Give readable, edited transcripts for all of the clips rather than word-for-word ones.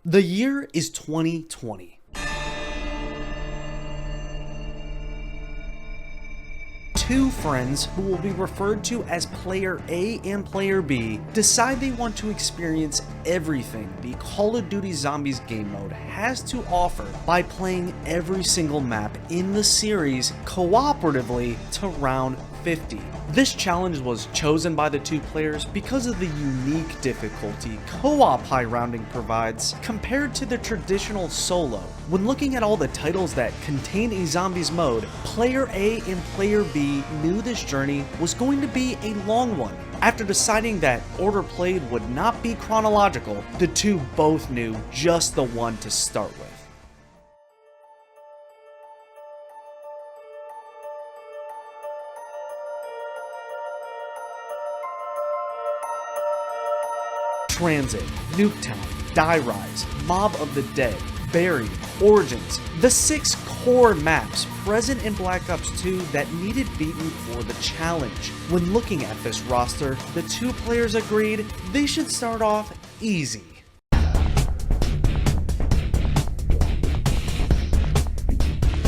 The year is 2020. Two friends, who will be referred to as Player A and Player B, decide they want to experience everything the Call of Duty Zombies game mode has to offer by playing every single map in the series cooperatively to round 50. This challenge was chosen by the two players because of the unique difficulty co-op high rounding provides compared to the traditional solo. When looking at all the titles that contain a zombies mode, Player A and Player B knew this journey was going to be a long one. After deciding that order played would not be chronological, the two both knew just the one to start with. Tranzit, Nuketown, Die Rise, Mob of the Dead, Buried, Origins, the 6 core maps present in Black Ops 2 that needed beaten for the challenge. When looking at this roster, the two players agreed they should start off easy.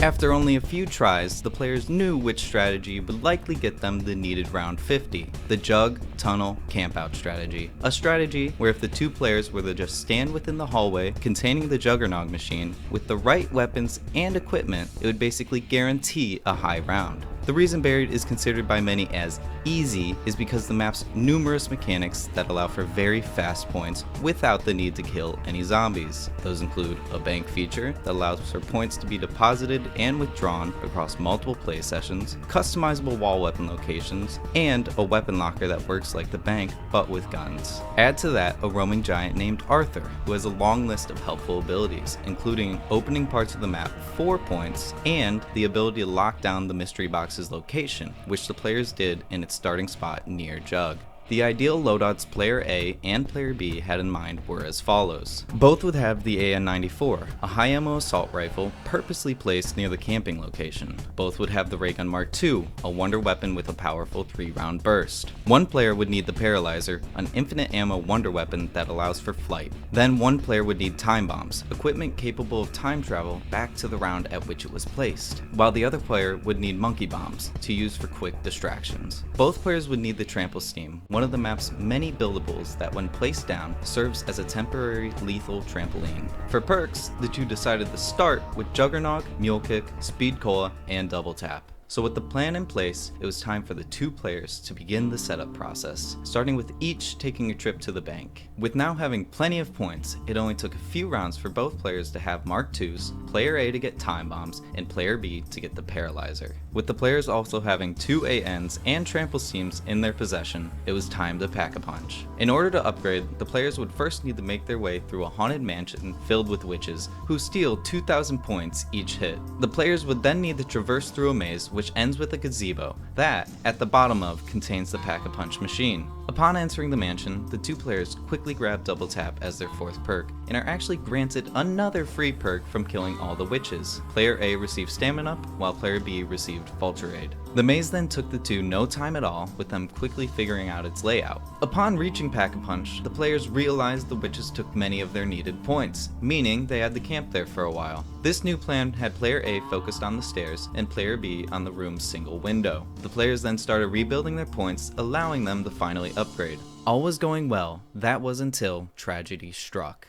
After only a few tries, the players knew which strategy would likely get them the needed round 50, the Jug, Tunnel, Campout strategy. A strategy where if the two players were to just stand within the hallway containing the Juggernog machine with the right weapons and equipment, it would basically guarantee a high round. The reason Buried is considered by many as easy is because the map's numerous mechanics that allow for very fast points without the need to kill any zombies. Those include a bank feature that allows for points to be deposited and withdrawn across multiple play sessions, customizable wall weapon locations, and a weapon locker that works like the bank but with guns. Add to that a roaming giant named Arthur, who has a long list of helpful abilities, including opening parts of the map 4 points and the ability to lock down the mystery boxes location, which the players did in its starting spot near Jug. The ideal loadouts Player A and Player B had in mind were as follows. Both would have the AN-94, a high ammo assault rifle purposely placed near the camping location. Both would have the Ray Gun Mark II, a wonder weapon with a powerful 3-round burst. One player would need the Paralyzer, an infinite ammo wonder weapon that allows for flight. Then one player would need time bombs, equipment capable of time travel back to the round at which it was placed, while the other player would need monkey bombs to use for quick distractions. Both players would need the Trample Steam, one of the map's many buildables that when placed down serves as a temporary lethal trampoline. For perks, the two decided to start with Juggernog, Mule Kick, Speed Cola, and Double Tap. So with the plan in place, it was time for the two players to begin the setup process, starting with each taking a trip to the bank. With now having plenty of points, it only took a few rounds for both players to have Mark IIs, Player A to get time bombs, and Player B to get the Paralyzer. With the players also having 2 ANs and Trample Steams in their possession, it was time to pack a punch. In order to upgrade, the players would first need to make their way through a haunted mansion filled with witches, who steal 2,000 points each hit. The players would then need to traverse through a maze which ends with a gazebo that, at the bottom of, contains the Pack-a-Punch machine. Upon entering the mansion, the two players quickly grab Double Tap as their 4th perk, and are actually granted another free perk from killing all the witches. Player A received Stamina Up, while Player B received Vulture Aid. The maze then took the two no time at all, with them quickly figuring out its layout. Upon reaching Pack-a-Punch, the players realized the witches took many of their needed points, meaning they had to camp there for a while. This new plan had Player A focused on the stairs, and Player B on the room's single window. The players then started rebuilding their points, allowing them to finally upgrade. All was going well, that was until tragedy struck.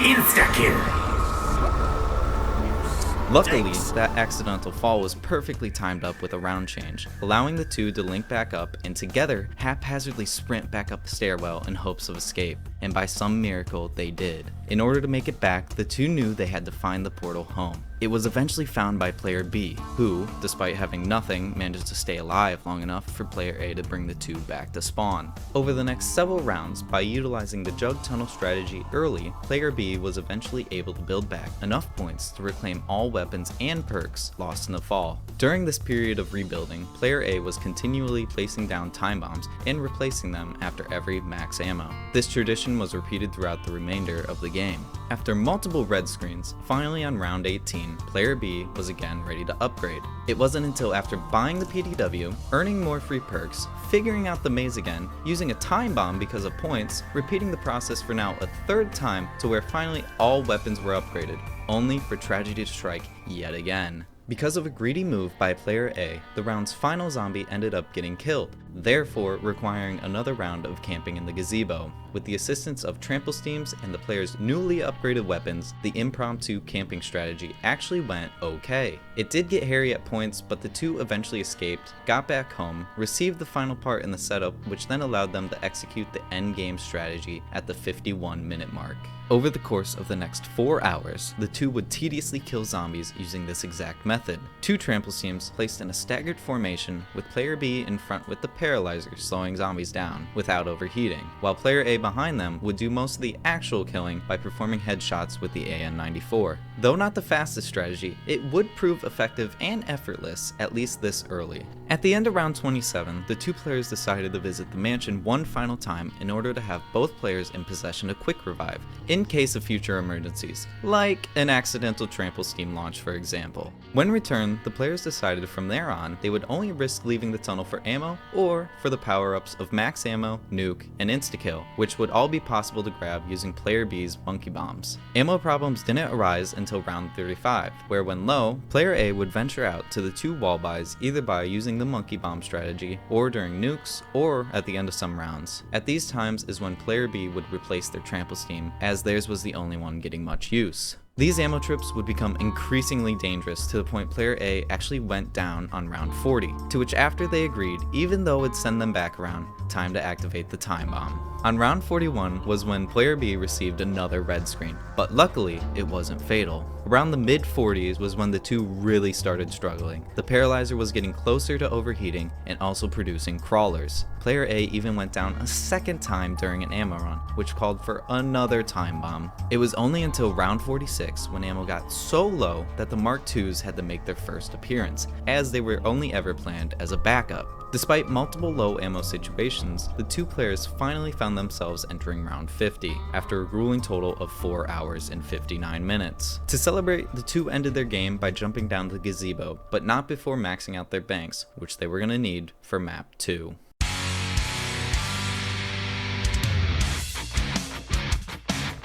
Insta-kill! Luckily, that accidental fall was perfectly timed up with a round change, allowing the two to link back up and together haphazardly sprint back up the stairwell in hopes of escape, and by some miracle they did. In order to make it back, the two knew they had to find the portal home. It was eventually found by Player B, who, despite having nothing, managed to stay alive long enough for Player A to bring the two back to spawn. Over the next several rounds, by utilizing the Jug Tunnel strategy early, Player B was eventually able to build back enough points to reclaim all weapons and perks lost in the fall. During this period of rebuilding, Player A was continually placing down time bombs and replacing them after every max ammo. This tradition situation was repeated throughout the remainder of the game. After multiple red screens, finally on round 18, player B was again ready to upgrade. It wasn't until after buying the PDW, earning more free perks, figuring out the maze again, using a time bomb because of points, repeating the process for now a third time to where finally all weapons were upgraded, only for tragedy to strike yet again. Because of a greedy move by player A, the round's final zombie ended up getting killed, therefore requiring another round of camping in the gazebo. With the assistance of trample steams and the player's newly upgraded weapons, the impromptu camping strategy actually went okay. It did get hairy at points, but the two eventually escaped, got back home, received the final part in the setup, which then allowed them to execute the endgame strategy at the 51-minute mark. Over the course of the next 4 hours, the two would tediously kill zombies using this exact method. 2 trample steams placed in a staggered formation, with player B in front with the paralyzer slowing zombies down without overheating, while player A behind them would do most of the actual killing by performing headshots with the AN-94. Though not the fastest strategy, it would prove effective and effortless, at least this early. At the end of round 27, the two players decided to visit the mansion one final time in order to have both players in possession of quick revive, in case of future emergencies, like an accidental trample steam launch for example. When returned, the players decided from there on they would only risk leaving the tunnel for ammo or for the power-ups of max ammo, nuke, and insta-kill, which would all be possible to grab using player B's monkey bombs. Ammo problems didn't arise until round 35, where when low, player A would venture out to the 2 wall buys either by using the monkey bomb strategy, or during nukes, or at the end of some rounds. At these times is when player B would replace their trample steam, as theirs was the only one getting much use. These ammo trips would become increasingly dangerous to the point player A actually went down on round 40, to which after they agreed, even though it'd send them back around, time to activate the time bomb. On round 41 was when player B received another red screen, but luckily it wasn't fatal. Around the mid-40s was when the two really started struggling. The paralyzer was getting closer to overheating and also producing crawlers. Player A even went down a second time during an ammo run, which called for another time bomb. It was only until round 46 when ammo got so low that the Mark IIs had to make their first appearance, as they were only ever planned as a backup. Despite multiple low ammo situations, the two players finally found themselves entering round 50, after a grueling total of 4 hours and 59 minutes. To celebrate, the two ended their game by jumping down the gazebo, but not before maxing out their banks, which they were going to need for map 2.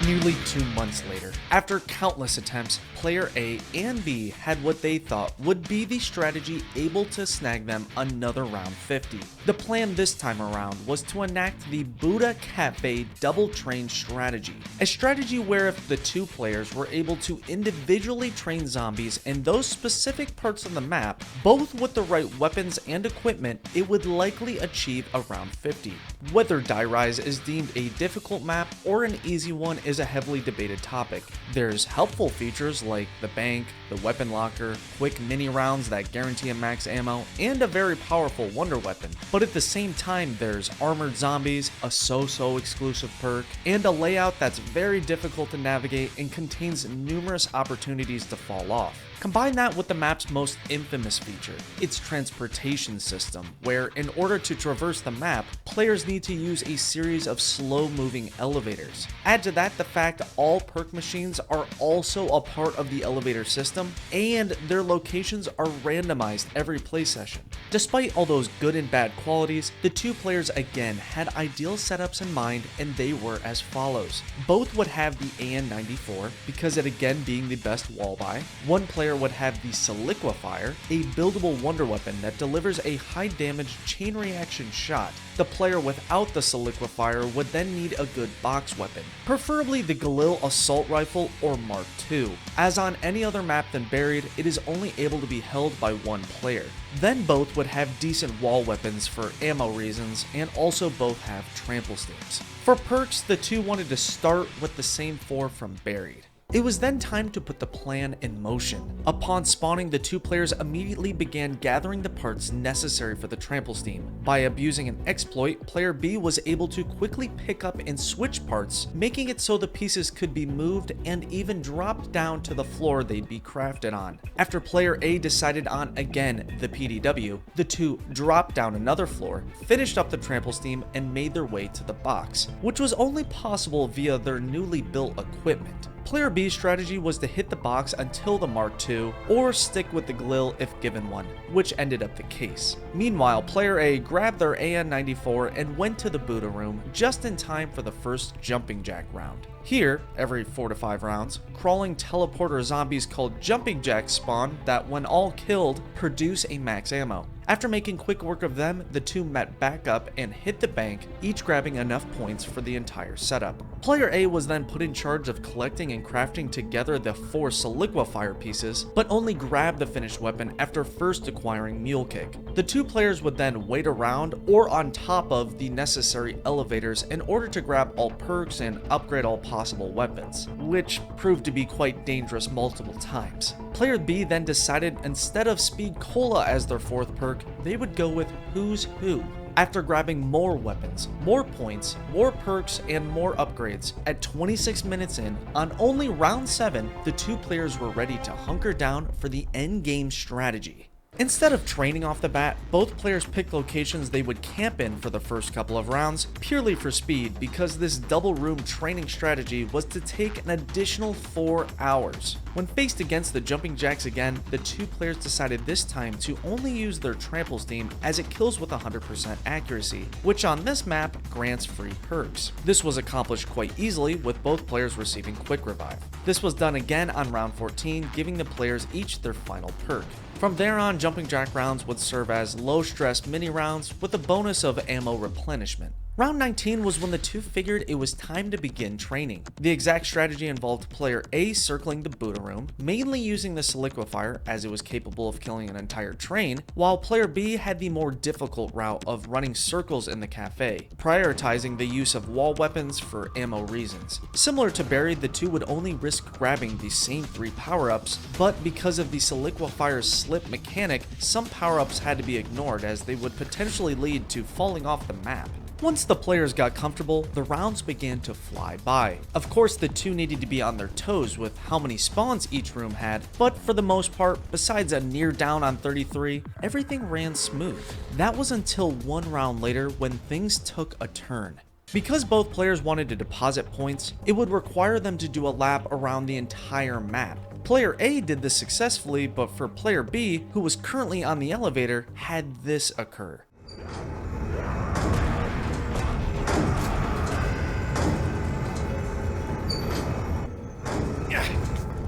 Nearly 2 months later, after countless attempts, player A and B had what they thought would be the strategy able to snag them another round 50. The plan this time around was to enact the Buddha Cafe double train strategy, a strategy where if the two players were able to individually train zombies in those specific parts of the map, both with the right weapons and equipment, it would likely achieve a round 50. Whether Die Rise is deemed a difficult map or an easy one is a heavily debated topic. There's helpful features like the bank, the weapon locker, quick mini rounds that guarantee a max ammo, and a very powerful wonder weapon. But at the same time, there's armored zombies, a so-so exclusive perk, and a layout that's very difficult to navigate and contains numerous opportunities to fall off. Combine that with the map's most infamous feature, its transportation system, where in order to traverse the map, players need to use a series of slow-moving elevators. Add to that the fact all perk machines are also a part of the elevator system, and their locations are randomized every play session. Despite all those good and bad qualities, the two players again had ideal setups in mind, and they were as follows. Both would have the AN-94, because it again being the best wall buy. One player would have the Soliquifier, a buildable wonder weapon that delivers a high damage chain reaction shot. The player without the Soliquifier would then need a good box weapon, preferably the Galil Assault Rifle or Mark II. As on any other map than Buried, it is only able to be held by one player. Then both would have decent wall weapons for ammo reasons, and also both have trample steams. For perks, the two wanted to start with the same 4 from Buried. It was then time to put the plan in motion. Upon spawning, the two players immediately began gathering the parts necessary for the trample steam. By abusing an exploit, player B was able to quickly pick up and switch parts, making it so the pieces could be moved and even dropped down to the floor they'd be crafted on. After player A decided on, again, the PDW, the two dropped down another floor, finished up the trample steam, and made their way to the box, which was only possible via their newly built equipment. Player B's strategy was to hit the box until the Mark II, or stick with the Glill if given one, which ended up the case. Meanwhile, Player A grabbed their AN-94 and went to the Buddha room just in time for the first jumping jack round. Here, every 4 to 5 rounds, crawling teleporter zombies called jumping jacks spawn that, when all killed, produce a max ammo. After making quick work of them, the two met back up and hit the bank, each grabbing enough points for the entire setup. Player A was then put in charge of collecting and crafting together the 4 soliquifier pieces, but only grabbed the finished weapon after first acquiring Mule Kick. The two players would then wait around or on top of the necessary elevators in order to grab all perks and upgrade all possible weapons, which proved to be quite dangerous multiple times. Player B then decided instead of Speed Cola as their 4th perk, they would go with Who's Who. After grabbing more weapons, more points, more perks, and more upgrades, at 26 minutes in, on only round 7, the two players were ready to hunker down for the endgame strategy. Instead of training off the bat, both players picked locations they would camp in for the first couple of rounds, purely for speed, because this double room training strategy was to take an additional 4 hours. When faced against the jumping jacks again, the two players decided this time to only use their trample steam as it kills with 100% accuracy, which on this map grants free perks. This was accomplished quite easily, with both players receiving quick revive. This was done again on round 14, giving the players each their final perk. From there on, jumping jack rounds would serve as low-stress mini rounds with a bonus of ammo replenishment. Round 19 was when the two figured it was time to begin training. The exact strategy involved player A circling the Buddha room, mainly using the soliquifier as it was capable of killing an entire train, while player B had the more difficult route of running circles in the cafe, prioritizing the use of wall weapons for ammo reasons. Similar to Barry, the two would only risk grabbing the same 3 power-ups, but because of the soliquifier's slip mechanic, some power-ups had to be ignored as they would potentially lead to falling off the map. Once the players got comfortable, the rounds began to fly by. Of course, the two needed to be on their toes with how many spawns each room had, but for the most part, besides a near down on 33, everything ran smooth. That was until one round later when things took a turn. Because both players wanted to deposit points, it would require them to do a lap around the entire map. Player A did this successfully, but for player B, who was currently on the elevator, had this occur.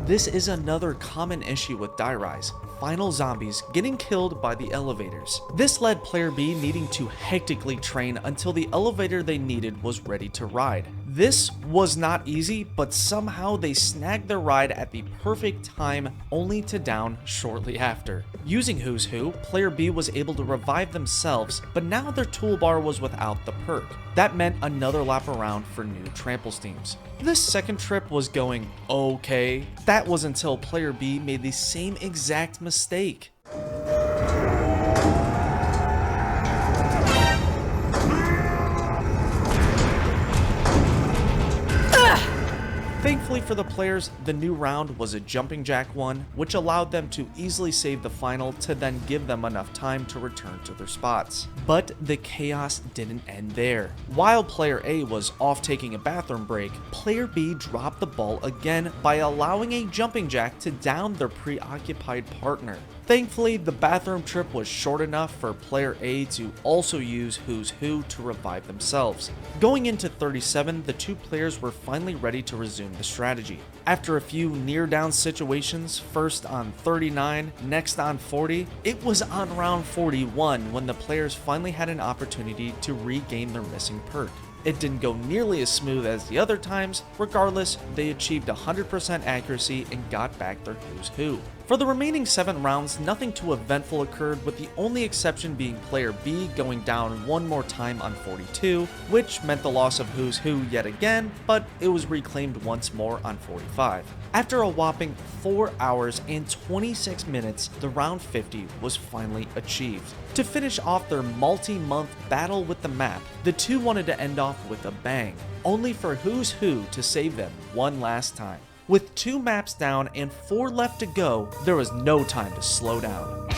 This is another common issue with die rise: final zombies getting killed by the elevators. This led player B needing to hectically train until the elevator they needed was ready to ride. This was not easy, but somehow they snagged their ride at the perfect time, only to down shortly after. Using Who's Who, player B was able to revive themselves, but now their toolbar was without the perk. That meant another lap around for new trample steams. This second trip was going okay. That was until player B made the same exact mistake. Thankfully for the players, the new round was a jumping jack one, which allowed them to easily save the final to then give them enough time to return to their spots. But the chaos didn't end there. While player A was off taking a bathroom break, player B dropped the ball again by allowing a jumping jack to down their preoccupied partner. Thankfully, the bathroom trip was short enough for player A to also use Who's Who to revive themselves. Going into 37, the two players were finally ready to resume the strategy. After a few near-down situations, first on 39, next on 40, it was on round 41 when the players finally had an opportunity to regain their missing perk. It didn't go nearly as smooth as the other times. Regardless, they achieved 100% accuracy and got back their who's who. For the remaining 7 rounds, nothing too eventful occurred, with the only exception being player B going down one more time on 42, which meant the loss of who's who yet again, but it was reclaimed once more on 45. After a whopping 4 hours and 26 minutes, the round 50 was finally achieved. To finish off their multi-month battle with the map, the two wanted to end off with a bang, only for who's who to save them one last time. With 2 maps down and 4 left to go, there was no time to slow down.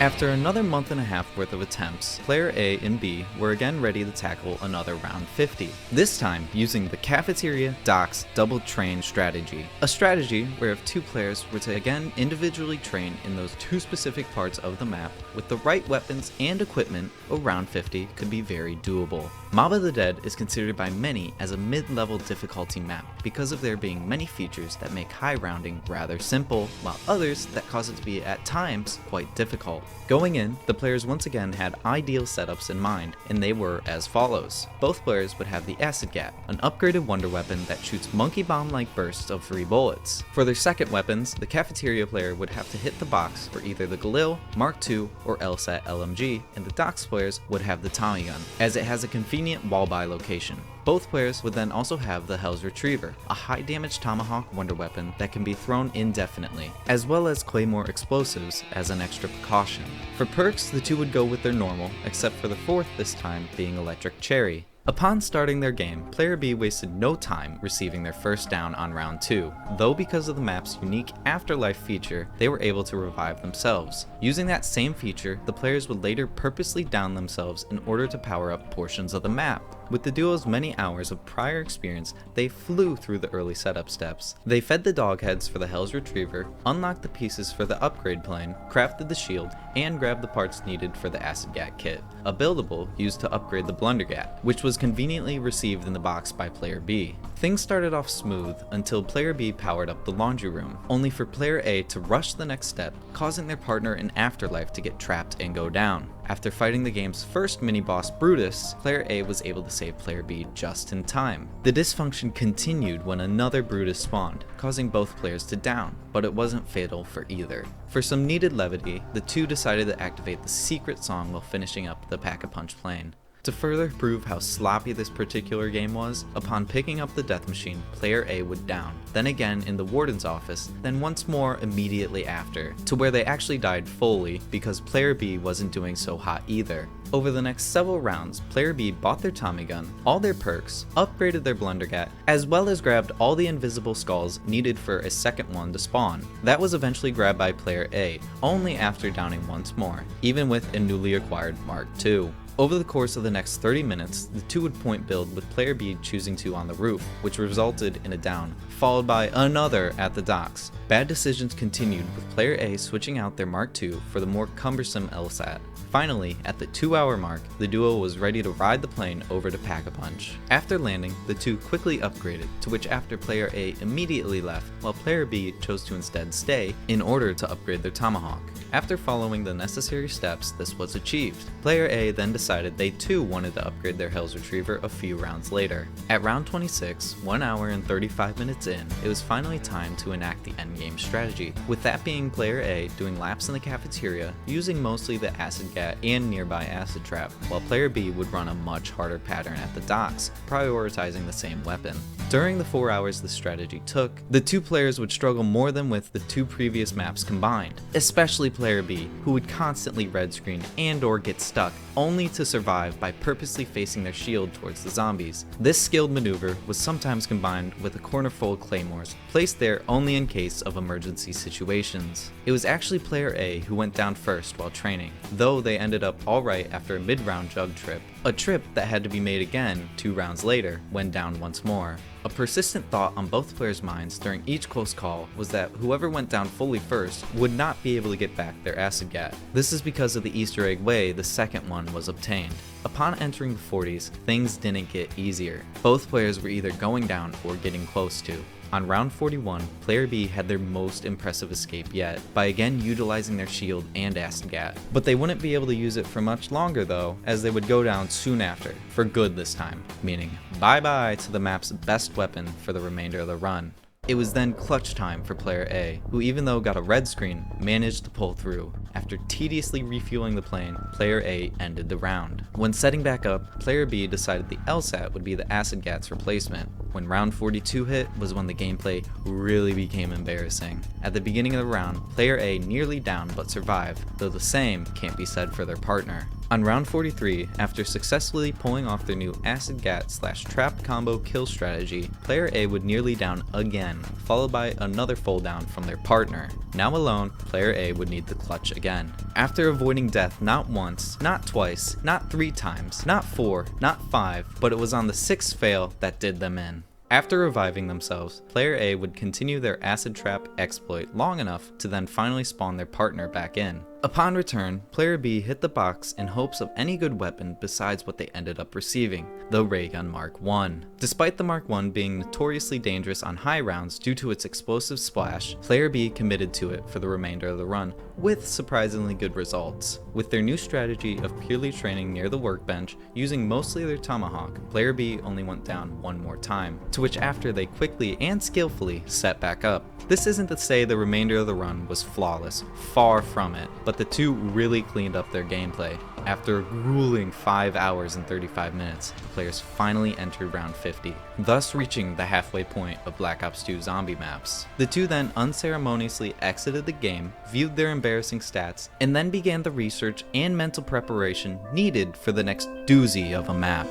After another month and a half worth of attempts, player A and B were again ready to tackle another round 50, this time using the cafeteria docks double train strategy. A strategy where if 2 players were to again individually train in those 2 specific parts of the map with the right weapons and equipment, a round 50 could be very doable. Mob of the Dead is considered by many as a mid-level difficulty map because of there being many features that make high rounding rather simple, while others that cause it to be at times quite difficult. Going in, the players once again had ideal setups in mind, and they were as follows. Both players would have the Acid Gat, an upgraded wonder weapon that shoots monkey bomb-like bursts of free bullets. For their second weapons, the cafeteria player would have to hit the box for either the Galil, Mark II, or LSAT LMG, and the docks players would have the Tommy gun, as it has a convenient wall-by location. Both players would then also have the Hell's Retriever, a high damage tomahawk wonder weapon that can be thrown indefinitely, as well as Claymore explosives as an extra precaution. For perks, the two would go with their normal, except for the fourth this time being Electric Cherry. Upon starting their game, player B wasted no time receiving their first down on round 2, though because of the map's unique afterlife feature, they were able to revive themselves. Using that same feature, the players would later purposely down themselves in order to power up portions of the map. With the duo's many hours of prior experience, they flew through the early setup steps. They fed the dog heads for the Hell's Retriever, unlocked the pieces for the upgrade plane, crafted the shield, and grabbed the parts needed for the Acid Gat kit, a buildable used to upgrade the Blundergat, which was conveniently received in the box by player B. Things started off smooth until player B powered up the laundry room, only for player A to rush the next step, causing their partner in Afterlife to get trapped and go down. After fighting the game's first mini-boss Brutus, player A was able to save player B just in time. The dysfunction continued when another Brutus spawned, causing both players to down, but it wasn't fatal for either. For some needed levity, the two decided to activate the secret song while finishing up the Pack-a-Punch plane. To further prove how sloppy this particular game was, upon picking up the death machine, player A would down, then again in the warden's office, then once more immediately after, to where they actually died fully because player B wasn't doing so hot either. Over the next several rounds, player B bought their Tommy gun, all their perks, upgraded their Blundergat, as well as grabbed all the invisible skulls needed for a second one to spawn. That was eventually grabbed by player A, only after downing once more, even with a newly acquired Mark II. Over the course of the next 30 minutes, the two would point build with player B choosing to on the roof, which resulted in a down, followed by another at the docks. Bad decisions continued with player A switching out their Mark II for the more cumbersome LSAT. Finally, at the 2-hour mark, the duo was ready to ride the plane over to Pack-a-Punch. After landing, the two quickly upgraded, to which after player A immediately left, while player B chose to instead stay in order to upgrade their Tomahawk. After following the necessary steps, this was achieved. Player A then decided they too wanted to upgrade their Hell's Retriever a few rounds later. At round 26, 1 hour and 35 minutes in, it was finally time to enact the endgame strategy, with that being player A doing laps in the cafeteria, using mostly the Acid Gat and nearby Acid Trap, while player B would run a much harder pattern at the docks, prioritizing the same weapon. During the 4 hours this strategy took, the two players would struggle more than with the two previous maps combined, especially player B, who would constantly red screen and or get stuck, only to survive by purposely facing their shield towards the zombies. This skilled maneuver was sometimes combined with a corner full of claymores, placed there only in case of emergency situations. It was actually player A who went down first while training, though they ended up alright after a mid-round jug trip, a trip that had to be made again 2 rounds later, when down once more. A persistent thought on both players' minds during each close call was that whoever went down fully first would not be able to get back their Acid Gat. This is because of the Easter egg way the second one was obtained. Upon entering the 40s, things didn't get easier. Both players were either going down or getting close to. On round 41, player B had their most impressive escape yet, by again utilizing their shield and acid gat. But they wouldn't be able to use it for much longer though, as they would go down soon after, for good this time, meaning bye bye to the map's best weapon for the remainder of the run. It was then clutch time for player A, who even though got a red screen, managed to pull through. After tediously refueling the plane, player A ended the round. When setting back up, player B decided the LSAT would be the acid gat's replacement. When round 42 hit was when the gameplay really became embarrassing. At the beginning of the round, player A nearly downed but survived, though the same can't be said for their partner. On round 43, after successfully pulling off their new acid gat / trap combo kill strategy, player A would nearly down again, followed by another full down from their partner. Now alone, player A would need the clutch again. After avoiding death not once, not twice, not 3 times, not 4, not 5, but it was on the 6th fail that did them in. After reviving themselves, player A would continue their acid trap exploit long enough to then finally spawn their partner back in. Upon return, player B hit the box in hopes of any good weapon besides what they ended up receiving, the Ray Gun Mark I. Despite the Mark I being notoriously dangerous on high rounds due to its explosive splash, player B committed to it for the remainder of the run, with surprisingly good results. With their new strategy of purely training near the workbench, using mostly their tomahawk, player B only went down one more time, to which after they quickly and skillfully set back up. This isn't to say the remainder of the run was flawless, far from it, but the two really cleaned up their gameplay. After a grueling 5 hours and 35 minutes, the players finally entered round 50, thus reaching the halfway point of Black Ops 2 zombie maps. The two then unceremoniously exited the game, viewed their embarrassing stats, and then began the research and mental preparation needed for the next doozy of a map.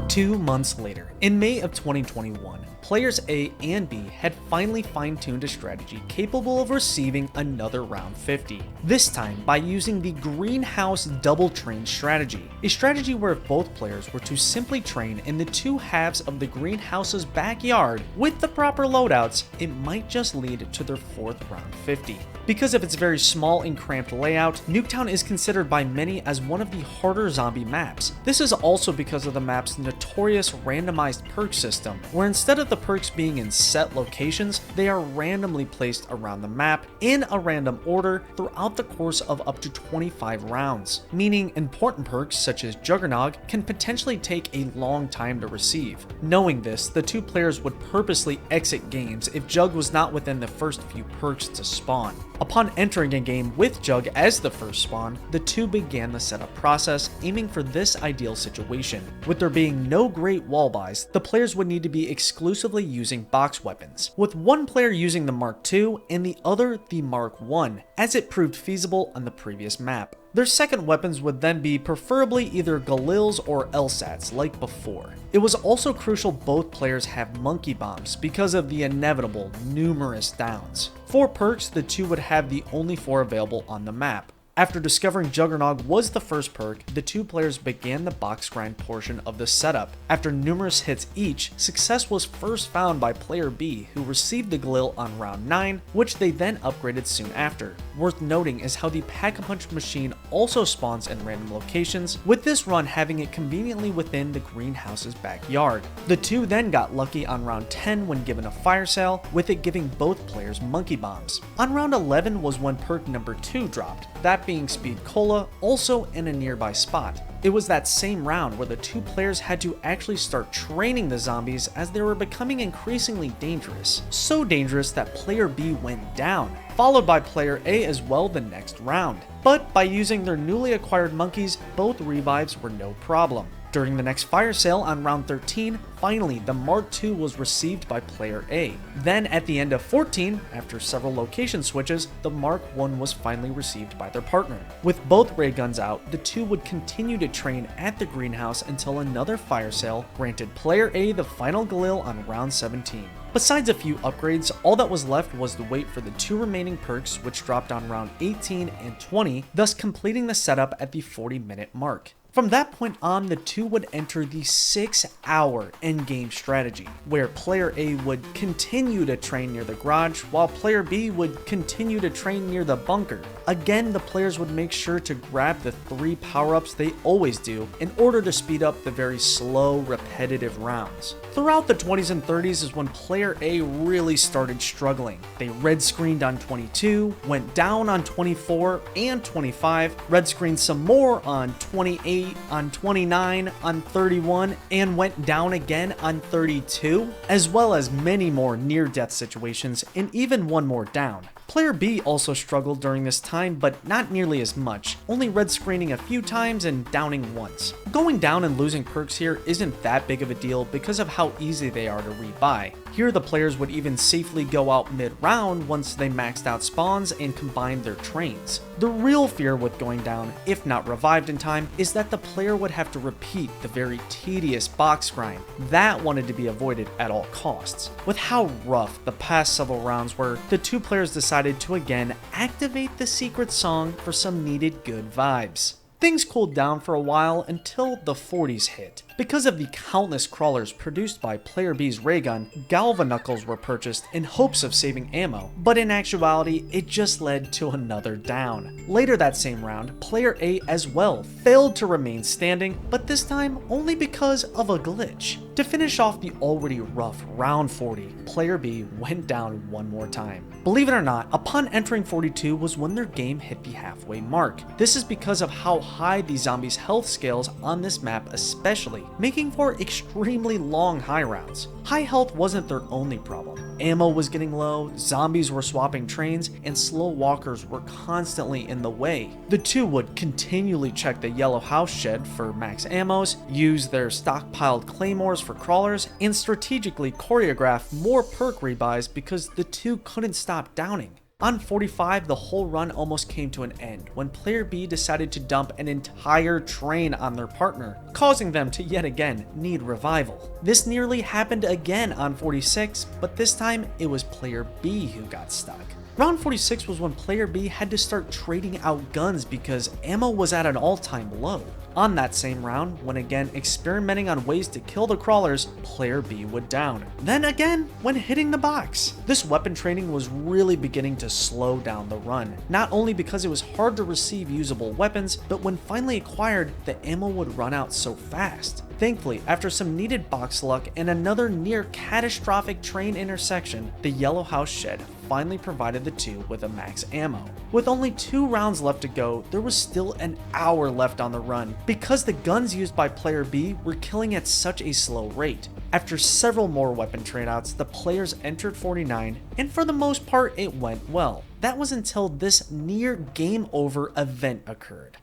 Two months later, in May of 2021, players A and B had finally fine-tuned a strategy capable of receiving another round 50, this time by using the greenhouse double train strategy, a strategy where if both players were to simply train in the two halves of the greenhouse's backyard with the proper loadouts, it might just lead to their 4th round 50. Because of its very small and cramped layout, Nuketown is considered by many as one of the harder zombie maps. This is also because of the map's notorious randomized perk system, where instead of the perks being in set locations, they are randomly placed around the map in a random order throughout the course of up to 25 rounds, meaning important perks such as Juggernog can potentially take a long time to receive. Knowing this, the two players would purposely exit games if Jug was not within the first few perks to spawn. Upon entering a game with Jug as the first spawn, the two began the setup process, aiming for this ideal situation. With there being no great wall buys, the players would need to be exclusively using box weapons, with one player using the Mark II and the other the Mark I, as it proved feasible on the previous map. Their second weapons would then be preferably either Galils or LSATs like before. It was also crucial both players have monkey bombs because of the inevitable numerous downs. For perks, the two would have the only 4 available on the map. After discovering Juggernog was the first perk, the two players began the box grind portion of the setup. After numerous hits each, success was first found by player B, who received the Galil on round 9, which they then upgraded soon after. Worth noting is how the Pack-a-Punch machine also spawns in random locations, with this run having it conveniently within the greenhouse's backyard. The two then got lucky on round 10 when given a fire sale, with it giving both players monkey bombs. On round 11 was when perk number 2 dropped, that being Speed Cola, also in a nearby spot. It was that same round where the two players had to actually start training the zombies as they were becoming increasingly dangerous. So dangerous that player B went down, followed by player A as well the next round. But by using their newly acquired monkeys, both revives were no problem. During the next fire sale on round 13, finally the Mark II was received by player A. Then at the end of 14, after several location switches, the Mark I was finally received by their partner. With both ray guns out, the two would continue to train at the greenhouse until another fire sale granted player A the final Galil on round 17. Besides a few upgrades, all that was left was to wait for the 2 remaining perks, which dropped on round 18 and 20, thus completing the setup at the 40-minute mark. From that point on, the two would enter the 6-hour endgame strategy, where player A would continue to train near the garage, while player B would continue to train near the bunker. Again, the players would make sure to grab the 3 power-ups they always do in order to speed up the very slow, repetitive rounds. Throughout the 20s and 30s is when player A really started struggling. They red screened on 22, went down on 24 and 25, red screened some more on 28, on 29, on 31, and went down again on 32, as well as many more near-death situations and even one more down. Player B also struggled during this time, but not nearly as much, only red screening a few times and downing once. Going down and losing perks here isn't that big of a deal because of how easy they are to rebuy. Here the players would even safely go out mid-round once they maxed out spawns and combined their trains. The real fear with going down, if not revived in time, is that the player would have to repeat the very tedious box grind. That wanted to be avoided at all costs. With how rough the past several rounds were, the two players decided to again activate the secret song for some needed good vibes. Things cooled down for a while until the 40s hit. Because of the countless crawlers produced by player B's ray gun, Galvanuckles were purchased in hopes of saving ammo, but in actuality, it just led to another down. Later that same round, player A as well failed to remain standing, but this time only because of a glitch. To finish off the already rough round 40, player B went down one more time. Believe it or not, upon entering 42 was when their game hit the halfway mark. This is because of how high the zombies' health scales on this map especially, making for extremely long high rounds. High health wasn't their only problem. Ammo was getting low, zombies were swapping trains, and slow walkers were constantly in the way. The two would continually check the yellow house shed for max ammos, use their stockpiled claymores for crawlers, and strategically choreograph more perk rebuys because the two couldn't stop downing. On 45, the whole run almost came to an end when player B decided to dump an entire train on their partner, causing them to yet again need revival. This nearly happened again on 46, but this time it was player B who got stuck. Round 46 was when player B had to start trading out guns because ammo was at an all-time low. On that same round, when again experimenting on ways to kill the crawlers, player B would down. Then again, when hitting the box. This weapon training was really beginning to slow down the run, not only because it was hard to receive usable weapons, but when finally acquired, the ammo would run out so fast. Thankfully, after some needed box luck and another near catastrophic train intersection, the yellow house shed finally provided the two with a max ammo. With only 2 rounds left to go, there was still an hour left on the run because the guns used by player B were killing at such a slow rate. After several more weapon tradeouts, the players entered 49, and for the most part it went well. That was until this near game over event occurred.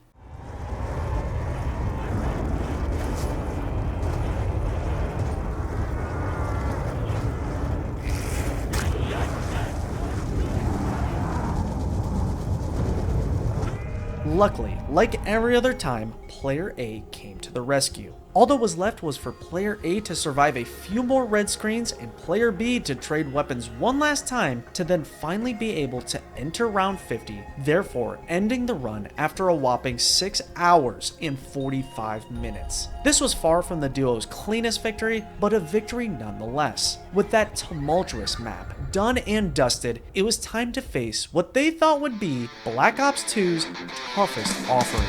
Luckily, like every other time, player A came to the rescue. All that was left was for player A to survive a few more red screens and player B to trade weapons one last time to then finally be able to enter round 50, therefore ending the run after a whopping 6 hours and 45 minutes. This was far from the duo's cleanest victory, but a victory nonetheless. With that tumultuous map done and dusted, it was time to face what they thought would be Black Ops 2's toughest offering.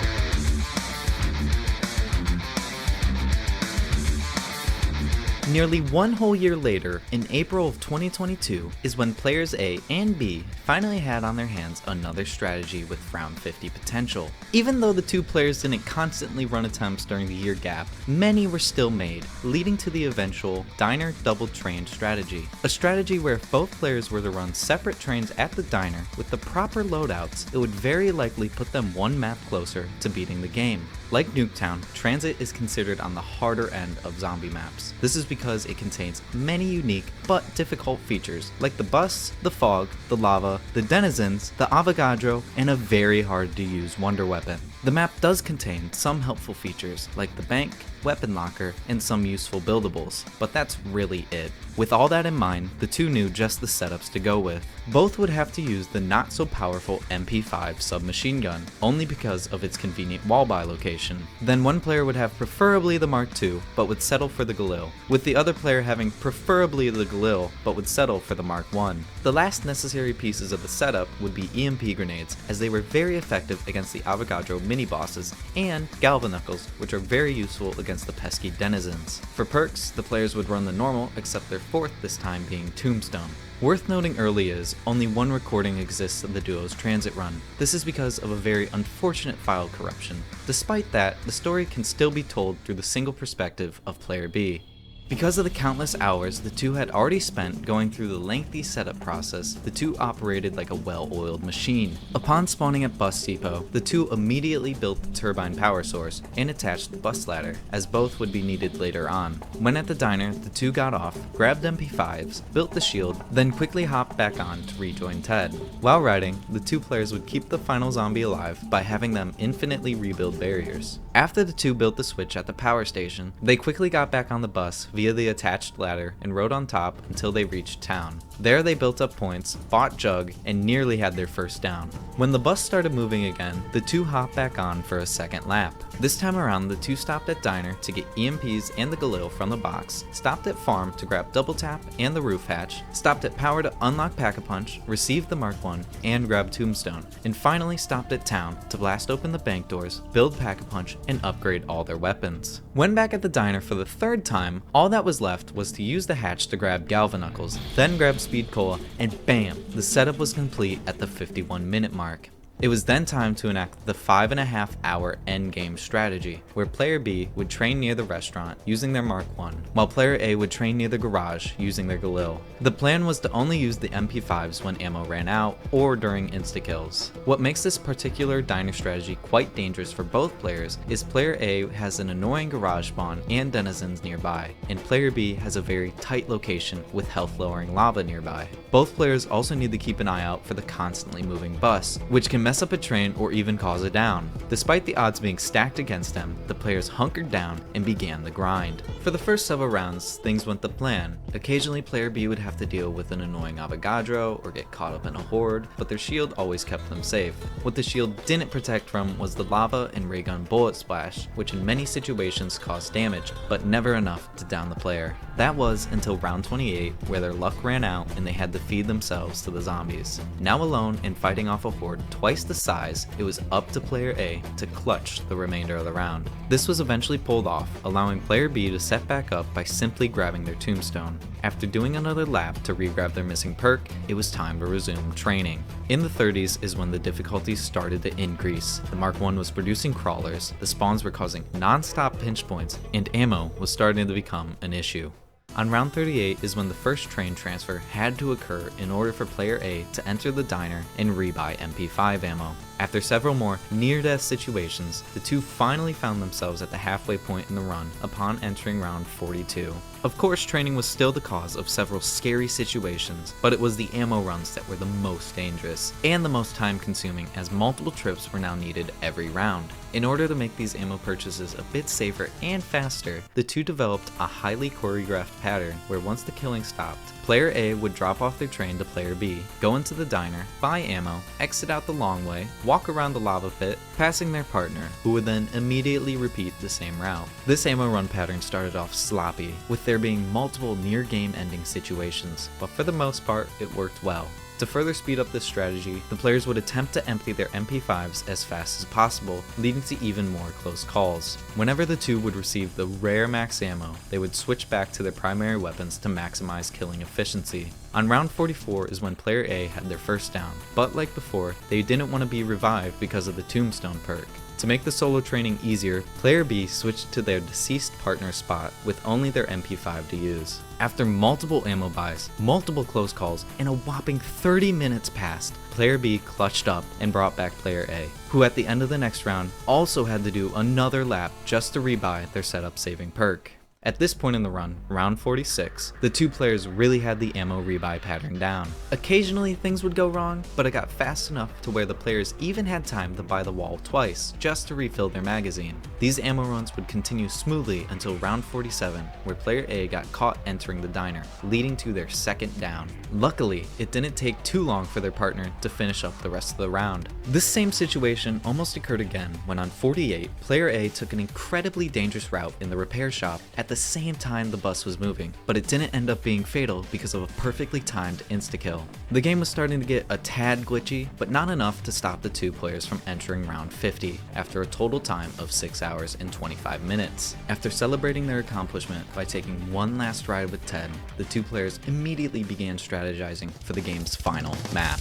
Nearly one whole year later, in April of 2022, is when players A and B finally had on their hands another strategy with round 50 potential. Even though the two players didn't constantly run attempts during the year gap, many were still made, leading to the eventual diner double train strategy. A strategy where if both players were to run separate trains at the diner with the proper loadouts, it would very likely put them one map closer to beating the game. Like Nuketown, Tranzit is considered on the harder end of zombie maps. This is because it contains many unique but difficult features like the bus, the fog, the lava, the denizens, the Avogadro, and a very hard to use wonder weapon. The map does contain some helpful features like the bank, weapon locker, and some useful buildables, but that's really it. With all that in mind, the two knew just the setups to go with. Both would have to use the not so powerful MP5 submachine gun, only because of its convenient wall-buy location. Then one player would have preferably the Mark II, but would settle for the Galil, with the other player having preferably the Galil, but would settle for the Mark I. The last necessary pieces of the setup would be EMP grenades, as they were very effective against the Avogadro mini-bosses, and Galvanuckles, which are very useful against the pesky denizens. For perks, the players would run the normal, except their fourth this time being Tombstone. Worth noting early is, only one recording exists of the duo's Tranzit run. This is because of a very unfortunate file corruption. Despite that, the story can still be told through the single perspective of player B. Because of the countless hours the two had already spent going through the lengthy setup process, the two operated like a well-oiled machine. Upon spawning at Bus Depot, the two immediately built the turbine power source and attached the bus ladder, as both would be needed later on. When at the diner, the two got off, grabbed MP5s, built the shield, then quickly hopped back on to rejoin Ted. While riding, the two players would keep the final zombie alive by having them infinitely rebuild barriers. After the two built the switch at the power station, they quickly got back on the bus via the attached ladder and rode on top until they reached town. There they built up points, bought Jug, and nearly had their first down. When the bus started moving again, the two hopped back on for a second lap. This time around, the two stopped at Diner to get EMPs and the Galil from the box, stopped at Farm to grab Double Tap and the roof hatch, stopped at Power to unlock Pack-a-Punch, received the Mark I, and grab Tombstone, and finally stopped at Town to blast open the bank doors, build Pack-a-Punch, and upgrade all their weapons. When back at the diner for the third time, all that was left was to use the hatch to grab Galvanuckles, then grab Speed Cola, and bam! The setup was complete at the 51-minute mark. It was then time to enact the 5.5 hour endgame strategy, where player B would train near the restaurant using their Mark I, while player A would train near the garage using their Galil. The plan was to only use the MP5s when ammo ran out or during insta-kills. What makes this particular diner strategy quite dangerous for both players is player A has an annoying garage spawn and denizens nearby, and player B has a very tight location with health lowering lava nearby. Both players also need to keep an eye out for the constantly moving bus, which can mess up a train or even cause a down. Despite the odds being stacked against them, the players hunkered down and began the grind. For the first several rounds, things went to plan. Occasionally player B would have to deal with an annoying Avogadro or get caught up in a horde, but their shield always kept them safe. What the shield didn't protect from was the lava and ray gun bullet splash, which in many situations caused damage, but never enough to down the player. That was until round 28, where their luck ran out and they had to feed themselves to the zombies. Now alone and fighting off a horde twice the size, it was up to player A to clutch the remainder of the round. This was eventually pulled off, allowing player B to set back up by simply grabbing their Tombstone. After doing another lap to re-grab their missing perk, it was time to resume training. In the 30s is when the difficulties started to increase. The Mark I was producing crawlers, the spawns were causing non-stop pinch points, and ammo was starting to become an issue. On round 38 is when the first train transfer had to occur in order for player A to enter the diner and rebuy MP5 ammo. After several more near-death situations, the two finally found themselves at the halfway point in the run upon entering round 42. Of course, training was still the cause of several scary situations, but it was the ammo runs that were the most dangerous, and the most time-consuming, as multiple trips were now needed every round. In order to make these ammo purchases a bit safer and faster, the two developed a highly choreographed pattern where once the killing stopped, player A would drop off their train to player B, go into the diner, buy ammo, exit out the long way, walk around the lava pit, passing their partner, who would then immediately repeat the same route. This ammo run pattern started off sloppy, with there being multiple near-game ending situations, but for the most part, it worked well. To further speed up this strategy, the players would attempt to empty their MP5s as fast as possible, leading to even more close calls. Whenever the two would receive the rare max ammo, they would switch back to their primary weapons to maximize killing efficiency. On round 44 is when player A had their first down, but like before, they didn't want to be revived because of the Tombstone perk. To make the solo training easier, player B switched to their deceased partner spot with only their MP5 to use. After multiple ammo buys, multiple close calls, and a whopping 30 minutes passed, player B clutched up and brought back player A, who at the end of the next round also had to do another lap just to rebuy their setup saving perk. At this point in the run, round 46, the two players really had the ammo rebuy pattern down. Occasionally things would go wrong, but it got fast enough to where the players even had time to buy the wall twice, just to refill their magazine. These ammo runs would continue smoothly until round 47, where player A got caught entering the diner, leading to their second down. Luckily, it didn't take too long for their partner to finish up the rest of the round. This same situation almost occurred again when on 48, player A took an incredibly dangerous route in the repair shop at the same time the bus was moving, but it didn't end up being fatal because of a perfectly timed insta-kill. The game was starting to get a tad glitchy, but not enough to stop the two players from entering round 50 after a total time of 6 hours and 25 minutes. After celebrating their accomplishment by taking one last ride with Ted, the two players immediately began strategizing for the game's final map.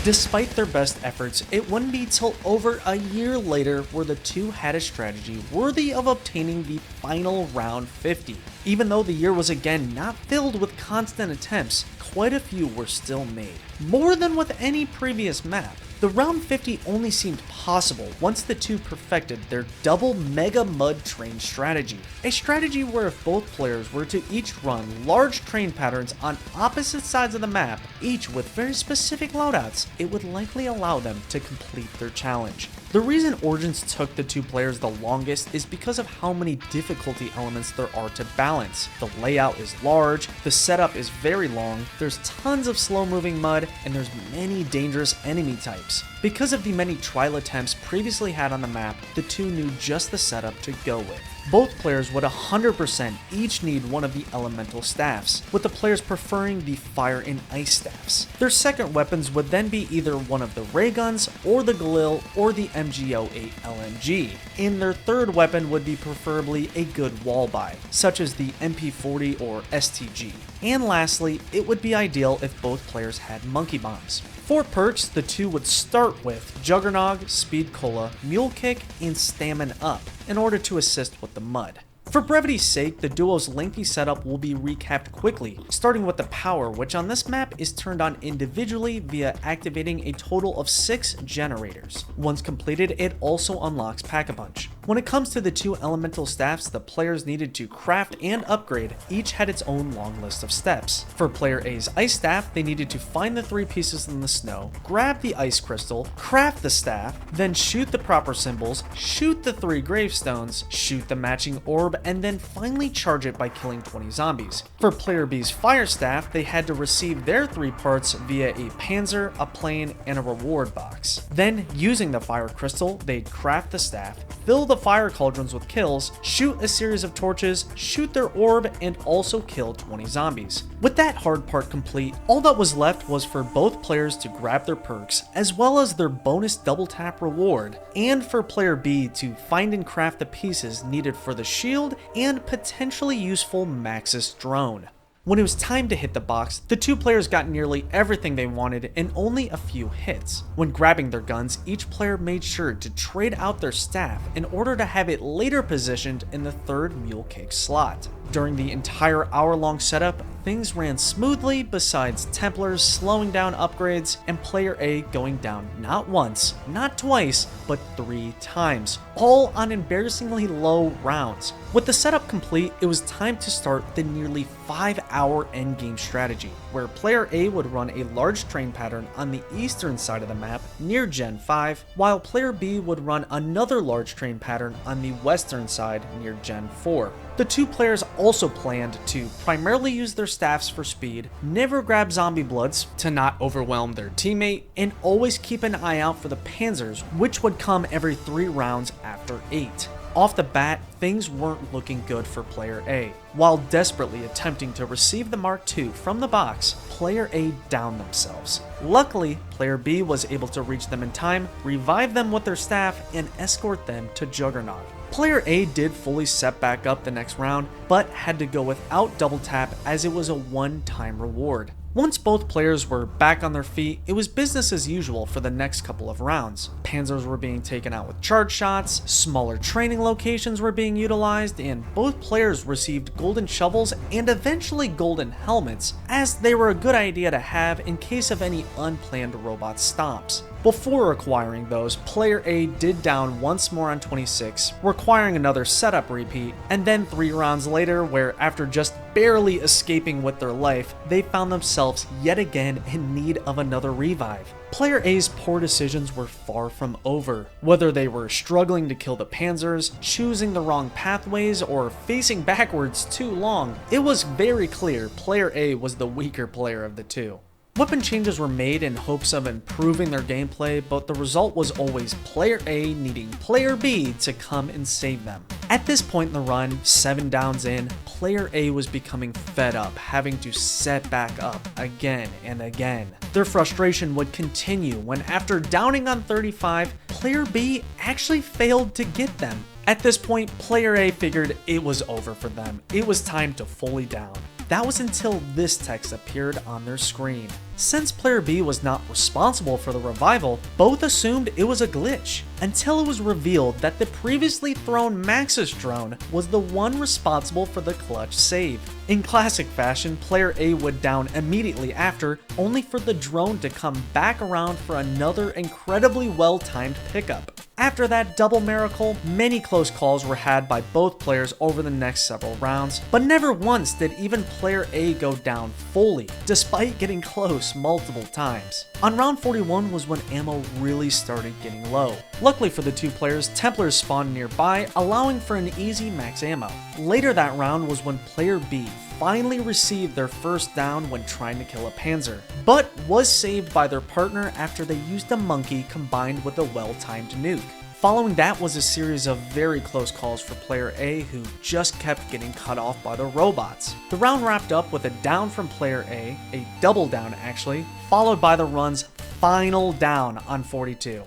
Despite their best efforts, it wouldn't be till over a year later where the two had a strategy worthy of obtaining the final round 50. Even though the year was again not filled with constant attempts, quite a few were still made. More than with any previous map. The round 50 only seemed possible once the two perfected their double mega mud train strategy. A strategy where if both players were to each run large train patterns on opposite sides of the map, each with very specific loadouts, it would likely allow them to complete their challenge. The reason Origins took the two players the longest is because of how many difficulty elements there are to balance. The layout is large, the setup is very long, there's tons of slow moving mud, and there's many dangerous enemy types. Because of the many trial attempts previously had on the map, the two knew just the setup to go with. Both players would 100% each need one of the elemental staffs, with the players preferring the fire and ice staffs. Their second weapons would then be either one of the ray guns, or the Galil, or the MG08 LMG, and their third weapon would be preferably a good wall buy, such as the MP40 or STG. And lastly, it would be ideal if both players had monkey bombs. For perks, the two would start with Juggernog, Speed Cola, Mule Kick, and Stamina Up in order to assist with the mud. For brevity's sake, the duo's lengthy setup will be recapped quickly, starting with the power, which on this map is turned on individually via activating a total of 6 generators. Once completed, it also unlocks Pack-a-Punch. When it comes to the two elemental staffs the players needed to craft and upgrade, each had its own long list of steps. For player A's ice staff, they needed to find the 3 pieces in the snow, grab the ice crystal, craft the staff, then shoot the proper symbols, shoot the 3 gravestones, shoot the matching orb, and then finally charge it by killing 20 zombies. For player B's fire staff, they had to receive their 3 parts via a panzer, a plane, and a reward box. Then, using the fire crystal, they'd craft the staff, fill the fire cauldrons with kills, shoot a series of torches, shoot their orb, and also kill 20 zombies. With that hard part complete, all that was left was for both players to grab their perks, as well as their bonus double tap reward, and for player B to find and craft the pieces needed for the shield and potentially useful Maxis drone. When it was time to hit the box, the two players got nearly everything they wanted in only a few hits. When grabbing their guns, each player made sure to trade out their staff in order to have it later positioned in the 3rd mule kick slot. During the entire hour-long setup, things ran smoothly besides Templars slowing down upgrades and player A going down not once, not twice, but 3 times, all on embarrassingly low rounds. With the setup complete, it was time to start the nearly 5-hour endgame strategy, where player A would run a large train pattern on the eastern side of the map near Gen 5, while player B would run another large train pattern on the western side near Gen 4. The two players also planned to primarily use their staffs for speed, never grab zombie bloods to not overwhelm their teammate, and always keep an eye out for the panzers, which would come every 3 rounds after 8. Off the bat, things weren't looking good for player A. While desperately attempting to receive the Mark II from the box, player A downed themselves. Luckily, player B was able to reach them in time, revive them with their staff, and escort them to Juggernog. Player A did fully set back up the next round, but had to go without double tap as it was a one-time reward. Once both players were back on their feet, it was business as usual for the next couple of rounds. Panzers were being taken out with charge shots, smaller training locations were being utilized, and both players received golden shovels and eventually golden helmets, as they were a good idea to have in case of any unplanned robot stomps. Before acquiring those, player A did down once more on 26, requiring another setup repeat, and then 3 rounds later, where after just barely escaping with their life, they found themselves yet again in need of another revive. Player A's poor decisions were far from over. Whether they were struggling to kill the Panzers, choosing the wrong pathways, or facing backwards too long, it was very clear player A was the weaker player of the two. Weapon changes were made in hopes of improving their gameplay, but the result was always player A needing player B to come and save them. At this point in the run, 7 downs in, player A was becoming fed up, having to set back up again and again. Their frustration would continue when, after downing on 35, player B actually failed to get them. At this point, player A figured it was over for them. It was time to fully down. That was until this text appeared on their screen. Since player B was not responsible for the revival, both assumed it was a glitch, until it was revealed that the previously thrown Max's drone was the one responsible for the clutch save. In classic fashion, player A would down immediately after, only for the drone to come back around for another incredibly well-timed pickup. After that double miracle, many close calls were had by both players over the next several rounds, but never once did even player A go down fully, despite getting close multiple times. On round 41 was when ammo really started getting low. Luckily for the two players, Templars spawned nearby, allowing for an easy max ammo. Later that round was when player B finally received their first down when trying to kill a Panzer, but was saved by their partner after they used a monkey combined with a well-timed nuke. Following that was a series of very close calls for player A, who just kept getting cut off by the robots. The round wrapped up with a down from player A double down actually, followed by the run's final down on 42.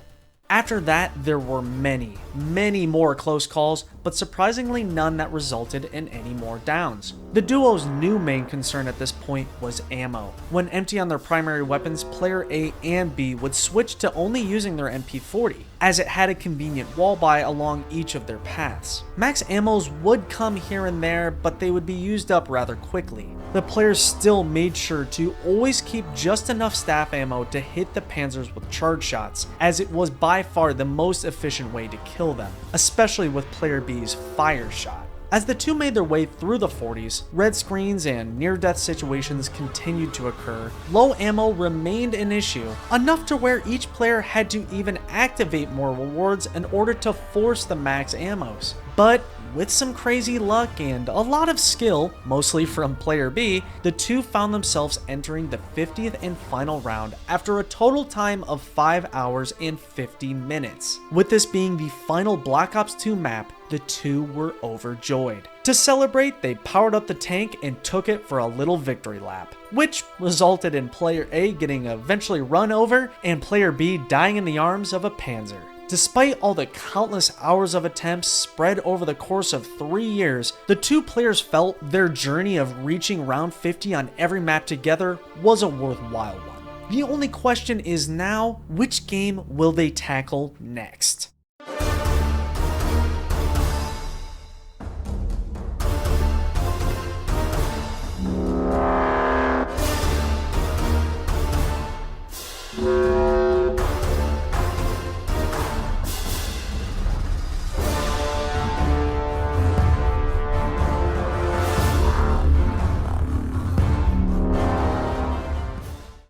After that, there were many more close calls, but surprisingly none that resulted in any more downs. The duo's new main concern at this point was ammo. When empty on their primary weapons, player A and B would switch to only using their MP40, as it had a convenient wall buy along each of their paths. Max ammos would come here and there, but they would be used up rather quickly. The players still made sure to always keep just enough staff ammo to hit the Panzers with charge shots, as it was by far the most efficient way to kill them, especially with player B's fire shot. As the two made their way through the 40s, red screens and near-death situations continued to occur. Low ammo remained an issue, enough to where each player had to even activate more rewards in order to force the max ammos. But with some crazy luck and a lot of skill, mostly from player B, the two found themselves entering the 50th and final round after a total time of 5 hours and 50 minutes. With this being the final Black Ops 2 map, the two were overjoyed. To celebrate, they powered up the tank and took it for a little victory lap, which resulted in player A getting eventually run over and player B dying in the arms of a Panzer. Despite all the countless hours of attempts spread over the course of 3 years, the two players felt their journey of reaching round 50 on every map together was a worthwhile one. The only question is now, which game will they tackle next?